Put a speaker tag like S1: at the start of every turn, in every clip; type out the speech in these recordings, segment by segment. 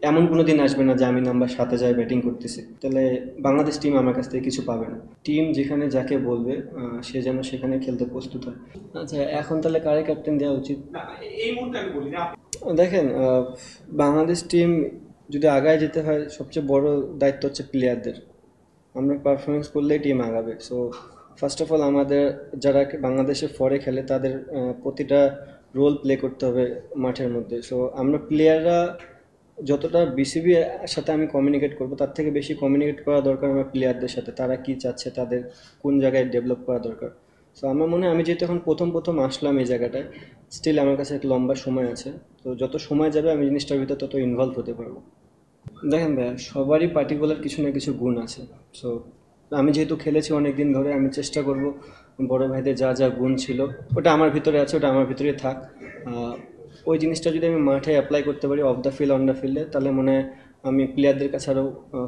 S1: এমন কোনো দিন আসবে না যে আমি নাম্বার 7-এ যাই ব্যাটিং করতেছি। তাহলে বাংলাদেশ টিম আমার কাছ থেকে কিছু পাবে না। টিম যেখানে যাকে বলবে সে যেন সেখানে খেলতে প্রস্তুত হয়। আচ্ছা, এখন তাহলে কারে ক্যাপ্টেন দেওয়া উচিত?
S2: না, এই মুহূর্তে আমি বলি যে
S1: দেখেন, বাংলাদেশ টিম যদি আগায় যেতে হয় সবচেয়ে বড় দায়িত্ব হচ্ছে প্লেয়ারদের। আমরা পারফরমেন্স করলেই টিম আগাবে। সো ফার্স্ট অফ অল আমাদের যারা বাংলাদেশে ফরে খেলে তাদের প্রতিটা রোল প্লে করতে হবে মাঠের মধ্যে। সো আমরা প্লেয়াররা যতটা বিসিবি সাথে আমি কমিউনিকেট করব তার থেকে বেশি কমিউনিকেট করা দরকার আমার প্লেয়ারদের সাথে। তারা কি চাচ্ছে, তাদের কোন জায়গায় ডেভেলপ করা দরকার। সো আমার মনে হয় আমি যেহেতু এখন প্রথম প্রথম আসলাম এই জায়গাটায়, স্টিল আমার কাছে এক লম্বা সময় আছে। তো যত সময় যাবে আমি জিনিসটার ভিতর তত ইনভলভ হতে পারবো। দেখেন ভাইয়া, সবারই পার্টিকুলার কিছু না কিছু গুণ আছে। সো আমি যেহেতু খেলেছি অনেক দিন ধরে, আমি চেষ্টা করব বড় ভাইদের যা যা গুণ ছিল ওটা আমার ভিতরে আছে, ওটা আমার ভিতরে থাক। ওই জিনিসটা যদি আমি মাঠে অ্যাপ্লাই করতে পারি of the field on the ফিল্ডে, তাহলে মনে হয় আমি প্লেয়ারদের কাছে আরও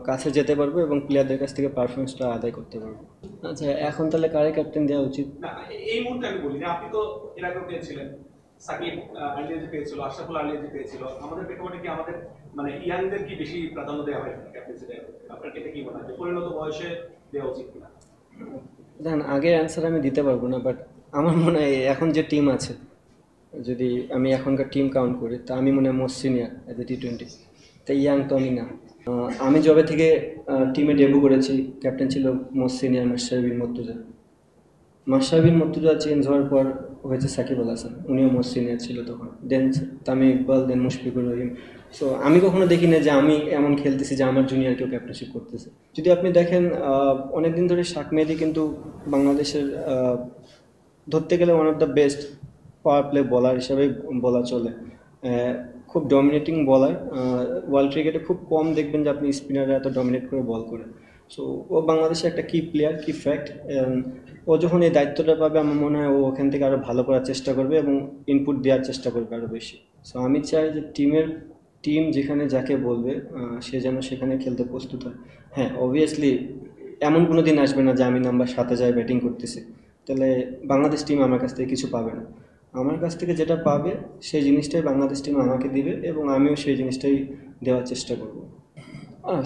S1: কাছে যেতে পারবো এবং প্লেয়ারদের কাছ থেকে পারফরমেন্সটা আদায় করতে পারবো। আচ্ছা, এখন তাহলে কারে ক্যাপ্টেন দেওয়া উচিত?
S2: না, এই মুহূর্তে আমি বলি যে আপনি তো এর আগেও পেয়েছিলেন, সাকিব আলিয়াজি পেয়েছিল, আশরাফুল আলিয়াজি পেয়েছিল। আমাদের প্রেক্ষাপটে কি আমাদের মানে ইয়াংদের কি বেশি প্রাধান্য দেওয়া হয় ক্যাপ্টেন্সিতে? আপনার ক্ষেত্রে কি মনে হয় যে পরিণত বয়সে দেওয়া উচিত কিনা?
S1: দেখেন, আগের অ্যান্সার আমি দিতে পারবো না, বাট আমার মনে হয় এখন যে টিম আছে, যদি আমি এখনকার টিম কাউন্ট করি তা আমি মনে হয় মোস্ট সিনিয়র অ্যাজ এ টি-20। তাই ইয়াং তো আমি না। আমি যবে থেকে টিমে ডেবু করেছি, ক্যাপ্টেন ছিল মোস্ট সিনিয়র মাশরাফি বিন মুর্তজা। মাশরাফি বিন মুর্তজা চেঞ্জ হওয়ার পর হয়েছে সাকিব আল হাসান, উনিও মোস্ট সিনিয়র ছিল তখন। দেন তামিম ইকবাল, দেন মুশফিকুর রহিম। সো আমি কখনো দেখি না যে আমি এমন খেলতেছি যে আমার জুনিয়র কেউ ক্যাপ্টেনশিপ করতেছে। যদি আপনি দেখেন, অনেকদিন ধরে শাক মেহেদী কিন্তু বাংলাদেশের ধরতে গেলে one of the best power play বলার হিসাবে বলা চলে। খুব ডমিনেটিং বলার। ওয়ার্ল্ড ক্রিকেটে খুব কম দেখবেন যে আপনি স্পিনাররা এত ডমিনেট করে বল করে। সো ও বাংলাদেশে একটা কি প্লেয়ার, কি ফ্যাক্ট। ও যখন এই দায়িত্বটা পাবে আমার মনে হয় ও ওখান থেকে আরও ভালো করার চেষ্টা করবে এবং ইনপুট দেওয়ার চেষ্টা করবে আরও বেশি। সো আমি চাই যে টিম যেখানে যাকে বলবে সে যেন সেখানে খেলতে প্রস্তুত হয়। হ্যাঁ, অবভিয়াসলি এমন কোনো দিন আসবে না যে আমি নাম্বার 7-এ যাই ব্যাটিং করতেছি। তাহলে বাংলাদেশ টিম আমার কাছ থেকে কিছু পাবে না। আমার কাছ থেকে যেটা পাবে সেই জিনিসটাই বাংলাদেশ টিম আমাকে দিবে এবং আমিও সেই জিনিসটাই দেওয়ার চেষ্টা করব।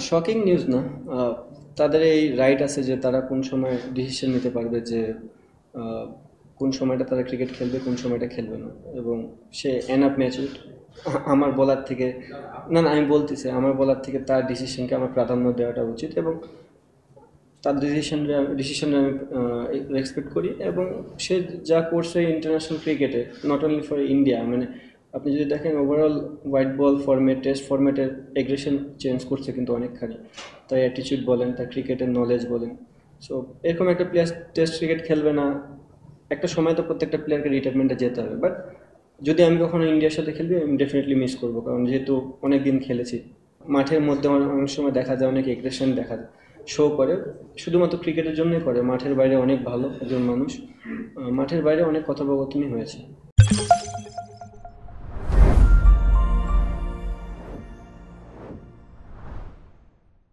S1: শকিং নিউজ না। আহ, তাদের এই রাইট আছে যে তারা কোন সময় ডিসিশন নিতে পারবে যে আহ, কোন সময়টা তারা ক্রিকেট খেলবে, কোন সময়টা খেলবে না। এবং সে এনাফ ম্যাচুর আমার বলার থেকে, না না, আমি বলতেছি আমার বলার থেকে তার ডিসিশনকে আমার প্রাধান্য দেওয়াটা উচিত এবং তার ডিসিশনটা আমি রেসপেক্ট করি। এবং সে যা করছে ইন্টারন্যাশনাল ক্রিকেটে, নট অনলি ফর ইন্ডিয়া, মানে আপনি যদি দেখেন overall white ball format, test ফরম্যাটের aggression change করছে কিন্তু অনেকখানি। তার অ্যাটিচিউড বলেন, তার ক্রিকেটের নলেজ বলেন। সো এরকম একটা প্লেয়ার টেস্ট ক্রিকেট খেলবে না, একটা সময় তো প্রত্যেকটা প্লেয়ারকে রিটায়ারমেন্টে যেতে হবে। বাট যদি আমি কখনো ইন্ডিয়ার সাথে খেলবি আমি ডেফিনেটলি মিস করবো, কারণ যেহেতু অনেক দিন খেলেছি। মাঠের মধ্যে অনেক সময় দেখা যায় অনেক এগ্রেশন দেখা যায়, শো করে, শুধুমাত্র ক্রিকেটের জন্যই করে। মাঠের বাইরে অনেক ভালো একজন মানুষ, মাঠের বাইরে অনেক কথোপকথনই হয়েছে।